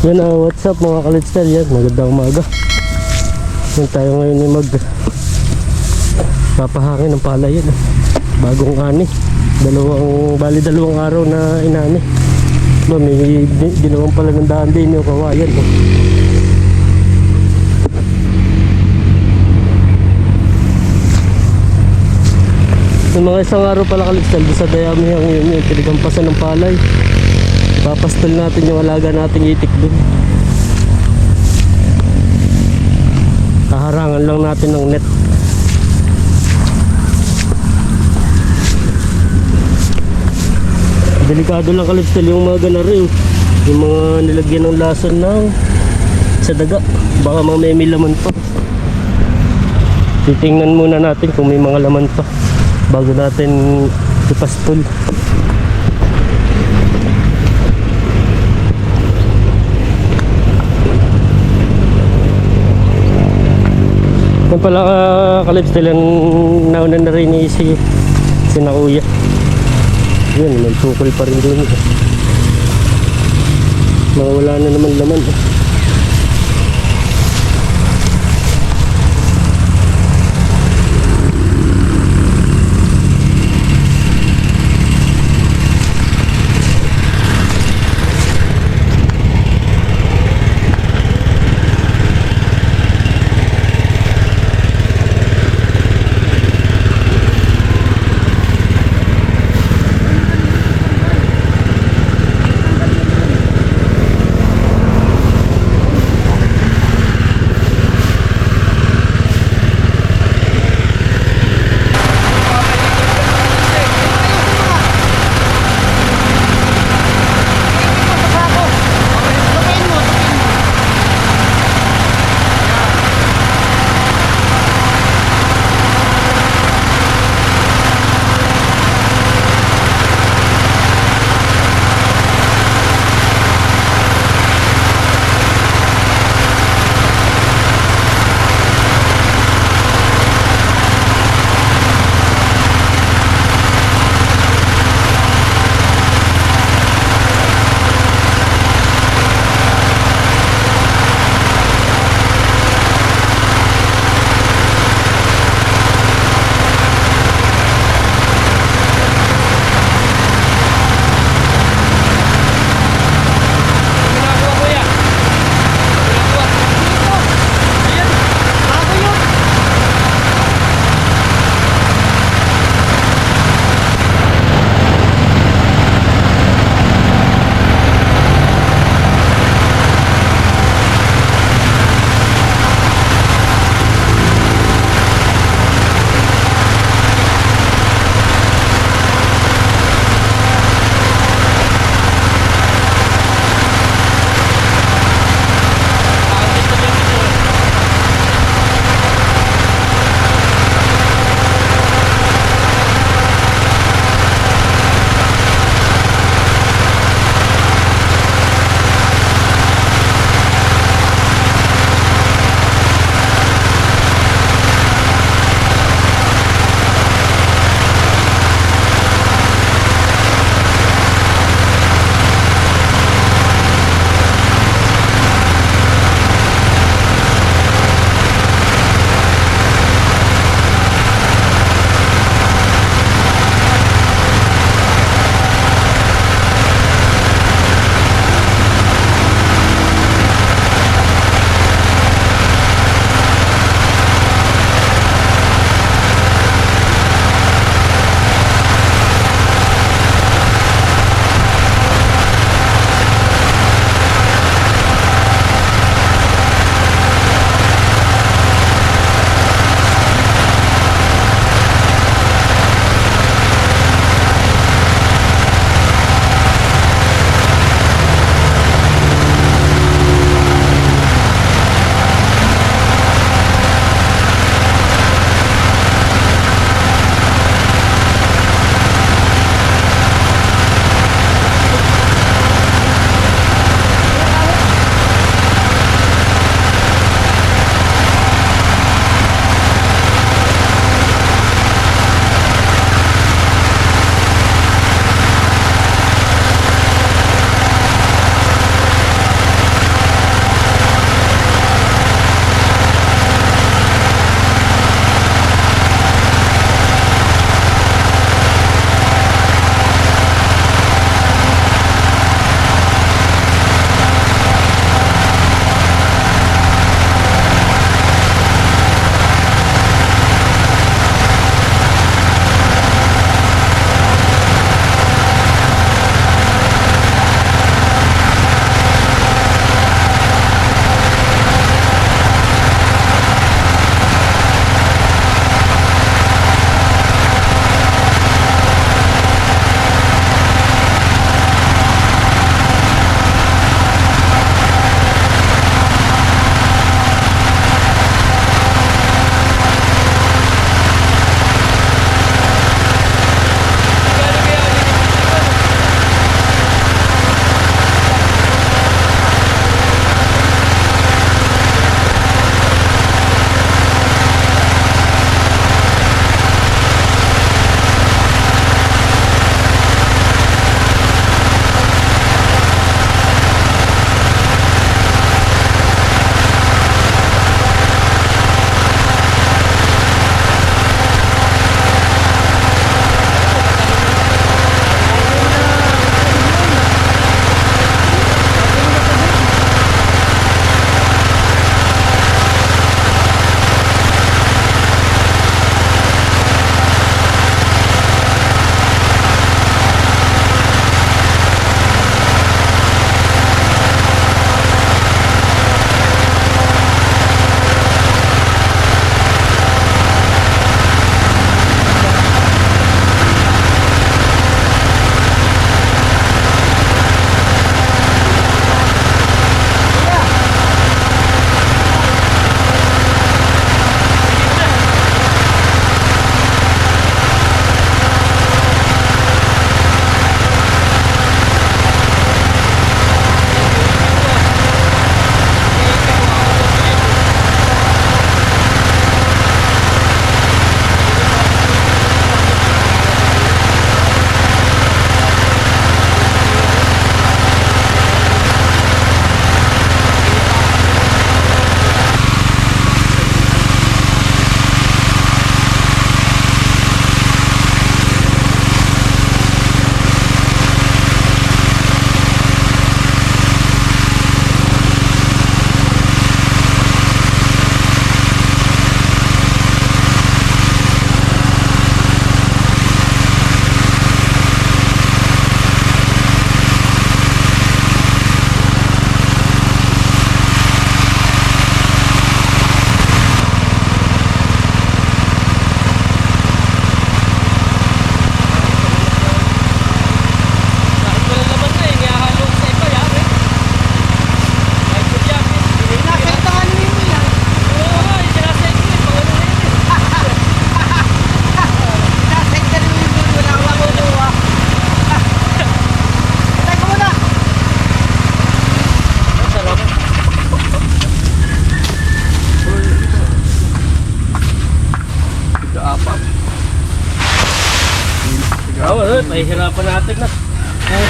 Yan, what's up mga kalitstal, yan, magandang umaga. Yan tayo ngayon ay papahangin ng palay yan. Bagong ani, dalawang araw na inani. May ginawang pala ng daan din yung kawayan. Yung mga isang araw pala kalitstal, sa dayami yung pinagampasan ng palay. Papastol natin yung alaga nating itik dun. Kaharangan lang natin ng net. Delikado lang kalitstal yung mga ganari, yung mga nilagyan ng lason ng sa daga, baka may laman pa. Titingnan muna natin kung may mga laman pa bago natin ipastol. Yan pala kalipstil, ang nauna na rin ni si Nakuya. Yan, may tukol pa rin doon. Mga wala na naman laman.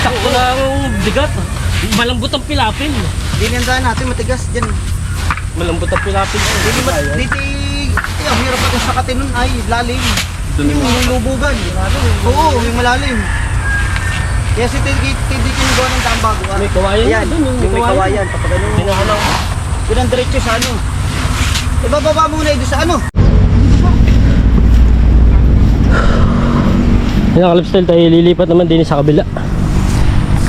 Sakto lang bigat. Malambot ang pilapil. Dinandaan natin matigas dyan. Malambot ang pilapil. Ang hirap pa sa katin nun ay lalim. Yung lubugan. Oo, yung malalim. Kaya si hindi kinugawa ng daan bago. May kawayan yan. doon. Yung may kawayan. Kapag ano. Pinakalang. Pinandiretso sa ano. Ibababa muna ito sa ano. Yan ang kalipstel tayo lilipat naman din sa kabila.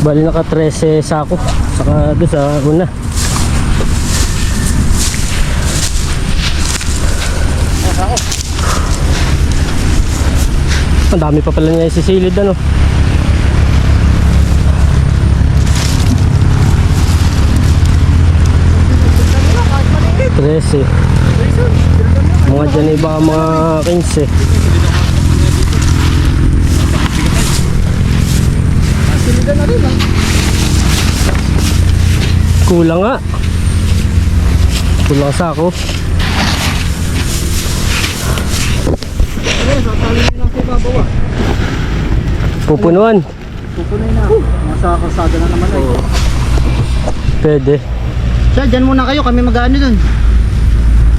Bali naka 13 sako. Saka doon sa una. Ang dami pa pala niya isisilid ano. Trese. Mga dyan iba mga 15. Siligan na rin ah. Kulang nga. Kulang sa ako. Ano, sasalin lang sa ibabaw ah. Pupunuan. Pupunoy na. Nasa kalsada na naman ay. Pwede. Siya, dyan muna kayo. Kami mag-ano dun.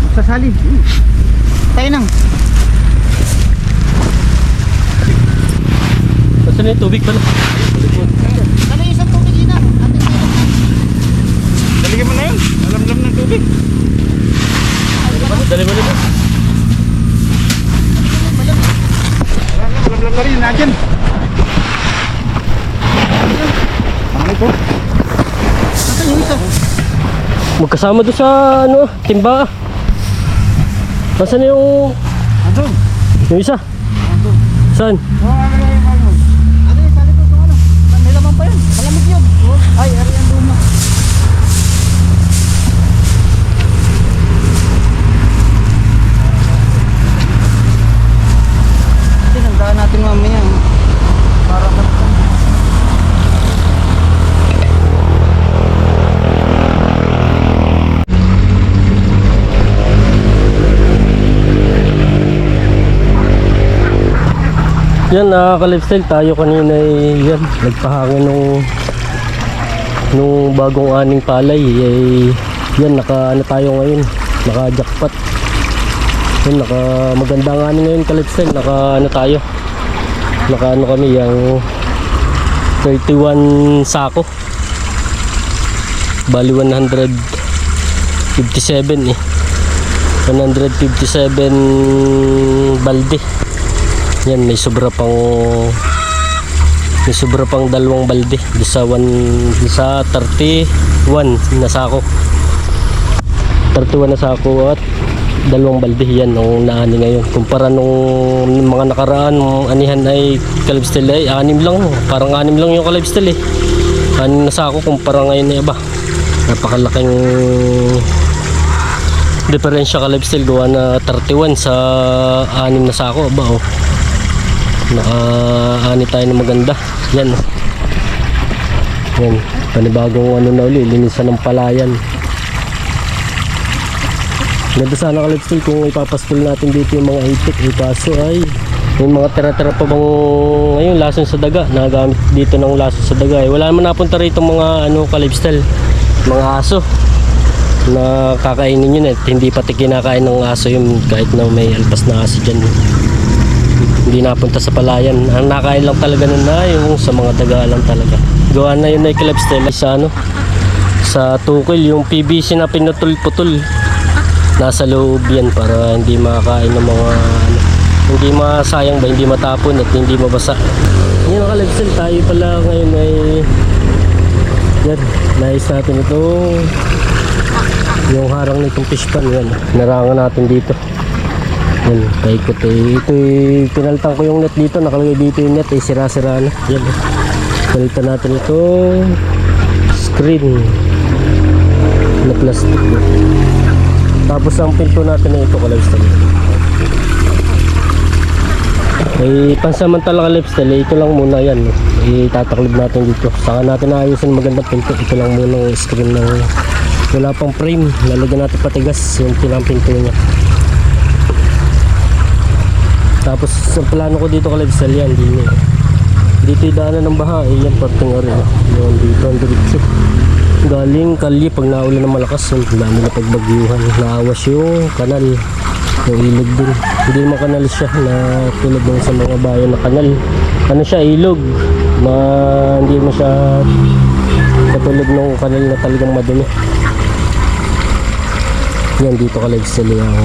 Magsasalin. Tayo nang. Basta na yung tubig pala. Ano yung isang tubig yun ah? Daligyan mo na yun. Alam-alam ng tubig. Dali mo nito. Alam-alam na rin. Nadyan. Ano po? Nasaan yung isa? Magkasama doon sa ano, timba. Nasaan yung Ano? yung isa? Saan? Ano yung salit ko ano? May laman pa yun. Malamig yun. Ay, ari ang luma. Tinandaan natin mamaya. Para Yan, nakaka-lifestyle tayo kanina yan, nagpahangin nung bagong aning palay yan, naka ano tayo ngayon, naka jackpot yan, naka maganda ang aning ngayon ka-lifestyle, naka ano tayo, naka ano kami yung 31 sako bali 157 157 balde. Yan, may sobra pang dalawang balde sa 31 na sako. 31 na sako at dalawang balde yan nung naani ngayon. Kumpara nung mga nakaraan anihan ay kalibstel ay 6 lang. Parang 6 lang yung kalibstel eh. 6 na sako kumpara ngayon ay aba. Napakalaking diferensya kalibstel gawa na 31 sa 6 na sako aba oh. Naka-ani tayo ng maganda. Yan. Yan. Panibagong ano na uli. Linisan ng palayan. Ganda sana kalipstill kung ipapaskul natin dito yung mga itik. Kaso ay yung mga tira-tira pa bang ngayon lason sa daga. Nagamit dito ng lason sa daga. Wala naman napunta rito mga ano kalipstill. Mga aso. Na kakainin yun eh. Hindi pati kinakain ng aso yun kahit na may alpas na aso dyan. Hindi napunta sa palayan. Ang nakain lang talaga nun na yung sa mga daga lang talaga. Gawa na yun na yung lifestyle sa ano, sa tukil yung PVC na pinutol-putol nasa loob yan para hindi makakain ng mga ano, hindi masayang ba, hindi matapon at hindi mabasa. Yan ang ka-lifestyle. Tayo pala ngayon ay yan, nais natin ito yung harang nitong fish pan. Yan, narangan natin dito. Yan, paikot eh. Ito eh, pinalitan ko yung net dito. Nakalagay dito yung net eh, sira-sira na. Yan, pinalitan natin ito screen na plastic. Tapos ang pinto natin na ito ka-lifestyle. Eh, pansamantala ka-lifestyle, ito lang muna yan. Itataklid natin dito. Saka natin ayusin magandang pinto. Ito lang muna yung screen ng wala pang frame. Lalagyan natin patigas yung pinang pinto niya. Tapos ang plano ko dito ka-lifestyle yan, Dito yung daanan ng baha. Eh, yan parte nga rin. Yan dito ang diretso. Galing kalye pag naulan ng malakas. Ang dami na pagbagyuhan. Naawas yung kanal. Yung ilog din. Hindi naman kanal siya na tulad ng sa mga bayan na kanal. Ano siya, ilog. Hindi mo siya katulad ng kanal na talagang madumi. Yan dito ka lifestyle yung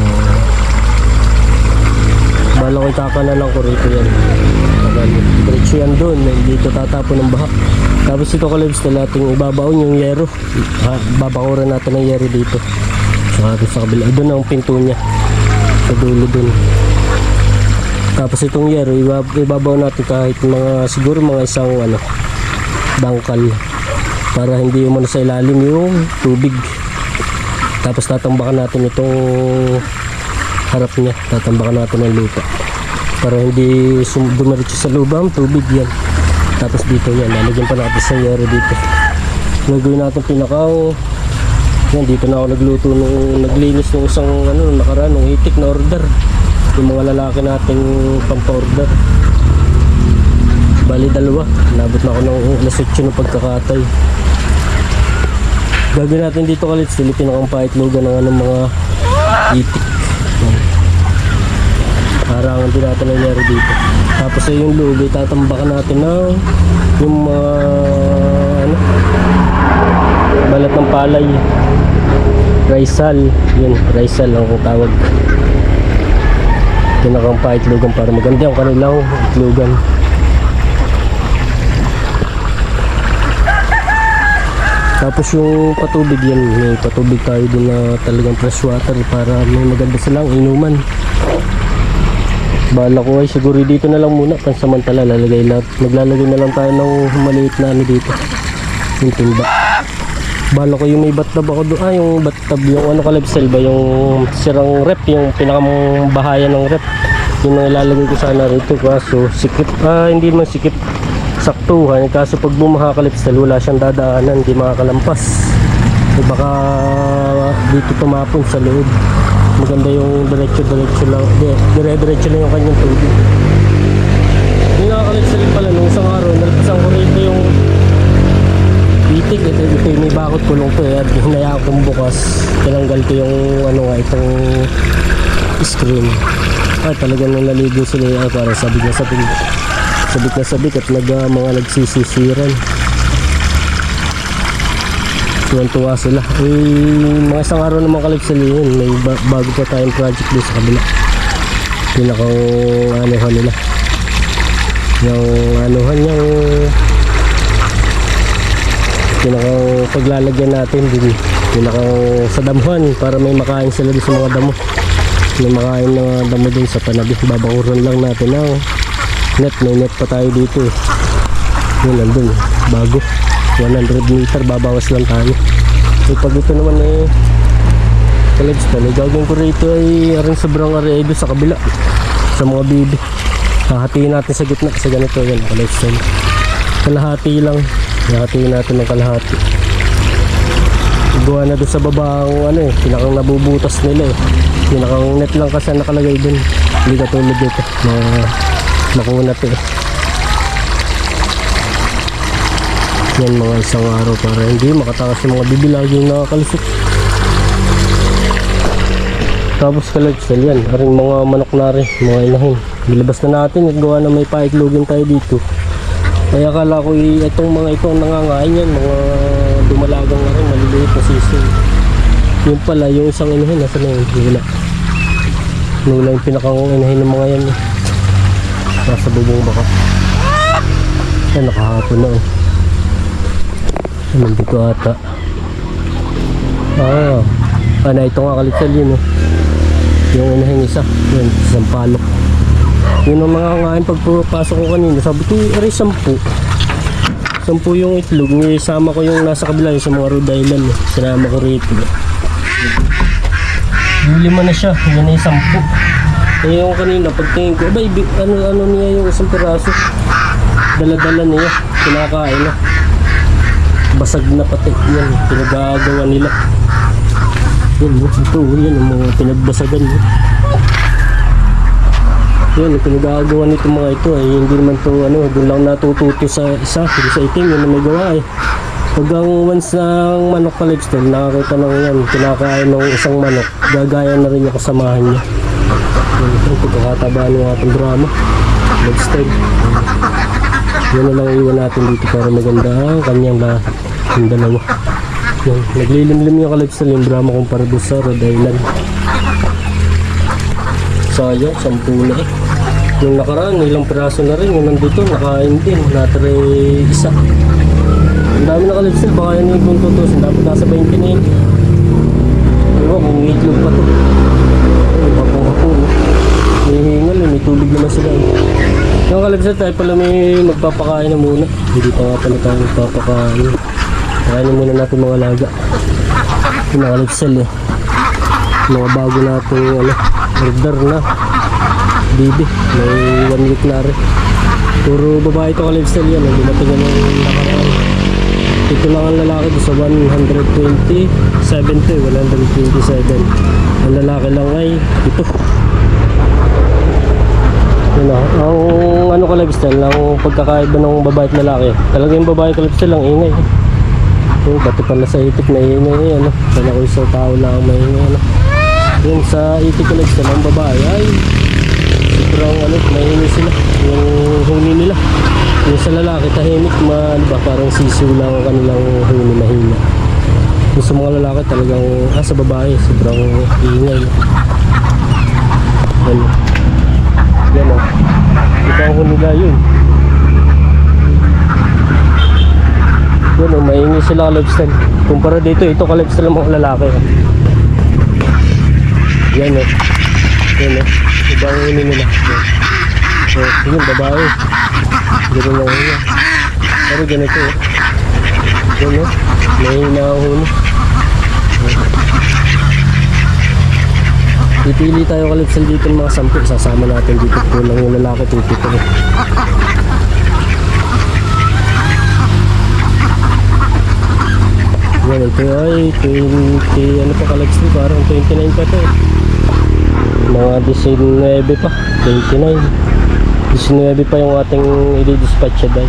bala ko ikakanalang ko rito yan. Diretso yan doon. Dito tatapon ng baha. Tapos ito ka lifestyle natin ibabaon yung yero. Babakuran natin ng yero dito. Sa kabila. Doon ang pinto niya. Sa dulo doon. Tapos itong yero ibabaw natin kahit mga siguro mga isang dangkal para hindi umano sa ilalim yung tubig. Tapos tatambakan natin itong harap niya, tatambakan natin ng lupa para hindi dumiretso sa lupa ang tubig yan. Tapos dito yan, lalagyan pa natin sa yero dito. Gagawin natin pinakaw. Yan, dito na ako nagluto nung naglinis ng isang nakaraan, nung itik na order. Yung mga lalaki nating pampa-order. Bali dalawa. Nabot na ako ng alas 8 ng pagkakatay. Gagawin natin dito kalit. Silipin akong paitlogan ng mga itik. Harangan din natin ang yari dito. Tapos ay yung loob ay tatambakan natin na yung mga balat ng palay. Raisal. Yun, raisal ang tawag. Pinakang paitlogan para maganda yung kanilang itlogan. Tapos yung patubig yan, may patubig tayo din na talagang fresh water para may maganda silang inuman. Bala ko ay siguro dito na lang muna pansamantala maglalagay na lang tayo ng maliit na dito. Yung timba. Bala ko yung may bathtub ako doon. Yung bathtub, yung kalipsel ba, yung sirang rep, yung pinakang bahaya ng rep. Yung ilalagay ko sana rito kaso sikip, hindi man sikip, saktuhan. Kaso pag bumaha kalipsel, wala siyang dadaanan, hindi makakalampas. Baka dito tumapon sa loob. Maganda yung diretso lang, dire-diretso lang yung kanyang tubig. Yung nakakalipsel pala, nung isang araw, nalpasan ko rito yung itik. Ito may bakot kulong to at hinayaan kong bukas. Tinanggal ko yung itong screen. Talagang nung naligo sila para sabik na sabik at mga nagsisisiran. Tuwan-tuwa sila. Mga isang araw naman kalipsel yun. May bago pa tayong project doon sa kabila. Pinakang nila. Yung pinakang paglalagyan natin din. Pinakang sa damuhan para may makain sila doon sa mga damo. May makain na damo din sa panabi. Babakuran lang natin ng net. May net pa tayo dito eh. Yun nandun. Bago. 100 meter. Babawas lang tayo. Pag ito naman kalipsel, gagawin ko rito ay aring sobrang areado sa kabila. Sa mga bibi. Hahatiin natin sa gitna kasi ganito yan kalipsel. Kalahati lang. Hahatiin natin ng kalahati. Gawa na doon sa baba ang pinakang nabubutas nila eh. Pinakang net lang kasi nakalagay dun. Hindi katulad dito. Makunat eh. Yan mga isang araw para hindi makatakas yung mga bibi laging nakakalusot. Tapos kalipsel yan. Aring mga manok na rin. Mga inahin. Bilabas na natin at gawa na may paiklogin tayo dito. Kaya akala ko itong mga ito ang nangangain yan. Mga dumalagang na rin. Maliliit na season. Yun pala yung isang inahin. Nasa na yun? Wala. Wala yung pinakang inahin ng mga yan. Nasa bubong baka. Yan nakahapon na eh. Nandito ata. Ito nga kalipsel yun eh. Yung inahin isa. Yan, isang palok. Yun ang mga ngayon pagpapasok ko kanina. Sabi ko, 10 yung itlog. Isama ko yung nasa kabila yung sa mga Rhode Island. Sinama ko rito. Yung 5 na siya. Yan na yung 10. Yung kanina pagtingin ko, ano niya yung isang piraso. Dala-dala niya. Kinakain na. Basag na pati. Yan. Pinagagawa nila. Yan. Ito. Yan ang mga pinagbasagan. Yun, yung pinagagawa nito mga ito ay hindi naman to ano, doon lang natututo sa isa, hindi sa itim, yun na may gawa eh. Pag ang once ng manok ka lifestyle, nakakita ng yan, kinakain ng isang manok, gagaya na rin yung kasamahan niya. Yun, ito, pagkakatabaan ng ating drama, lifestyle. Yan na lang iwan natin dito para maganda ang kanyang lahat, yung dalawa. Yan, naglilimlim yung ka-lifestyle yung drama kumpara doon sa Rhode Island. Sayang, 10 na eh. Yung nakaraan, ilang piraso na rin. Yung nandito, nakain din. Natry isa. Ang dami na ka-lifestyle. Baka yan yung kung tutusin. Dapat nasa 20 na yun. Ewan, kung itlog pa to. Ay, hapong-hapong. May hingal, may tubig naman sila. Yung ka-lifestyle, tayo pala may magpapakain na muna. Hindi pa nga pala tayo magpapakain. Pakainin muna natin mga laga. Yung ka-lifestyle eh. Mga bago natin ano, order na bibi, may 1 week na rin. Puro babae ito ka-lifestyle yan, hindi natin yan ang nakaraan. Ito lang ang lalaki doon sa 120, 70, 127. Ang lalaki lang ay ito. Yun na, ang ano ka-lifestyle, ang pagkakaiba ng babae at lalaki. Talaga yung babae ka-lifestyle lang ingay. Yung pati pala sa itik na ingay, ano, kaya ko isang tao lang may ingay, ano. Yung sa itik ka-lifestyle, ang babae ay sobrang ano, maingay sila. Yung huni nila. Yung sa lalaki, tahimik, diba, parang sisiw lang ang kanilang huni, mahina. Yung sa mga lalaki talagang, sa babae, sobrang ingay. Ano. Yan o. Ito ang huni nila yun. Yan o, maingay sila ka-lifestyle. Kumpara dito, ito ka-lifestyle ng mga lalaki. Yan o. Yan o. Ibang huni nila. So, yun, babae. Ganun lang huni. Pero ganito o. Yan o. May hinahuni. Pipili tayo ka-lifestyle dito ng mga 10. Sasama natin dito po lang yung lalaki. Titito o. Yan, ito ay 20, ano pa ka-lifestyle, parang 29 pa ito eh. Mga 19 pa, 29. 19 pa yung ating i-dispatch dahil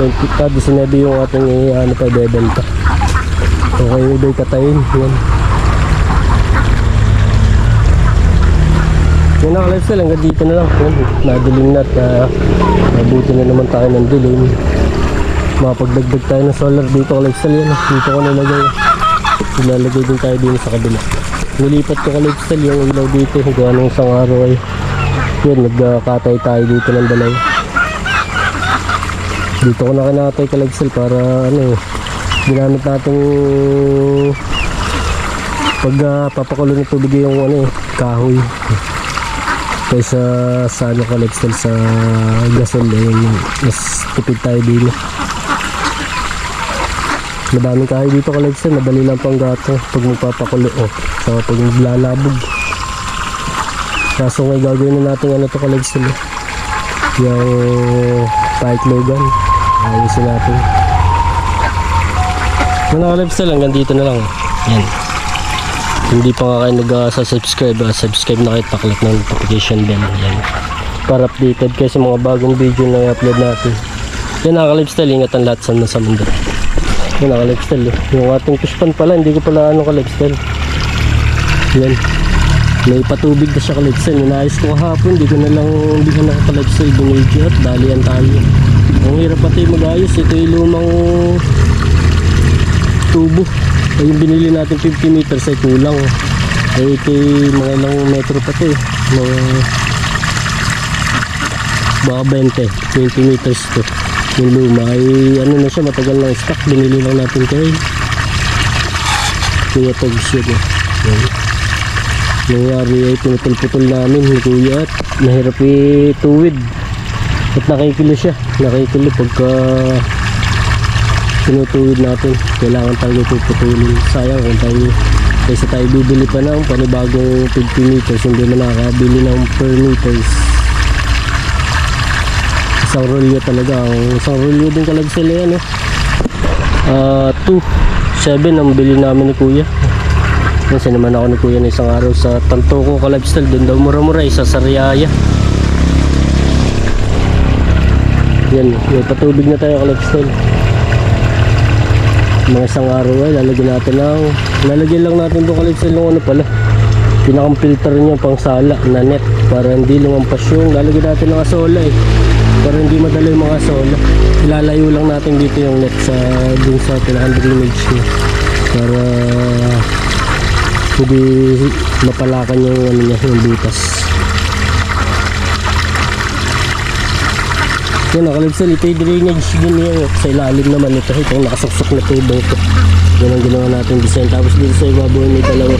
20 pa, 19 yung ating ano pa, ibebenta. Okay, ibay katayin. Yan. Yan na ka-lifestyle, hanggang dito na lang. Yan, nadilim na at nabuti na naman tayo ng dilim. Mapagdagdag tayo ng solar dito ka-lifestyle yan. Dito ko nilagay. Ilalagay din tayo din sa kabila. Nilipat ko ka-lifestyle yung ilaw dito. Gawa ng isang araw ay yun, nagkakatay tayo dito ng dalawa. Dito ko na kinatay ka-lifestyle para ano, ginamit natin pag papakulo ng tubig yung ano, kahoy. Kaysa sa ano ka-lifestyle sa gasol yun, mas tipid tayo dito. Madaming kahoy dito ka-lifestyle, madali lang pang gato pag magpapakulo so pag maglalabog. Kaso ngayon gagawin na natin ano to ka-lifestyle yung pike logan, ayusin natin. Mga ka-lifestyle, hanggang dito na lang. Yan, hindi pa nga kayo nag-subscribe, subscribe na kayo, paklik ng notification bell. Yan, para updated kayo sa mga bagong video na i-upload natin. Yan mga ka-lifestyle, ingatan lahat sa mundo. Yan ang ka-lifestyle eh. Yung ating pushpan pala, hindi ko pala ano ka-lifestyle. Yan, may patubig na siya ka-lifestyle. Inayos ko kahapon, hindi ko na ka-lifestyle binidyo at dalian tayo. Ang hirap pati mag-ayos. Ito yung lumang tubo. Yung binili natin 50 meters ay kulang. Ito yung mga ilang metro pa ito eh. Mga baka 20 meters to. Yung luma ay ano na siya, matagal lang stock. Binili lang natin kay Kuya Togs yun. Nangyari ay pinutol-putol namin ni Kuya at nahirap ituwid. At nakikilo siya. Nakikilo pagka pinutuwid natin. Kailangan tayo puputulin. Sayang kung tayo kaysa tayo bibili pa ng panibagong 50 meters. Hindi mo nakakabili ng per meters. Isang rolyo talaga. Isang rolyo din kalag sila yan 2.7 ang bili namin ni Kuya. Kasi naman ako ni Kuya na isang araw sa Tantoco Kalabstal. Doon daw mura-mura, isa sa Riyaya. Yan, may patubig na tayo Kalabstal. Mga isang araw ay lalagyan lang natin doon Kalabstal ng ano pala, pinakang filter niya pang sala na net para hindi lumampas yung lalagyan natin ng asola para hindi madala yung mga asola. Ilalayo lang natin dito yung net sa dun sa kailangan drainage niya para hindi mapalakan yung ano niya, yung butas. Yan nakalabsal, ito yung drainage din niya sa ilalim naman itong nakasuksok na tubong ito. Yan ang ginawa natin design. Tapos dito sa ibabaw may dalawa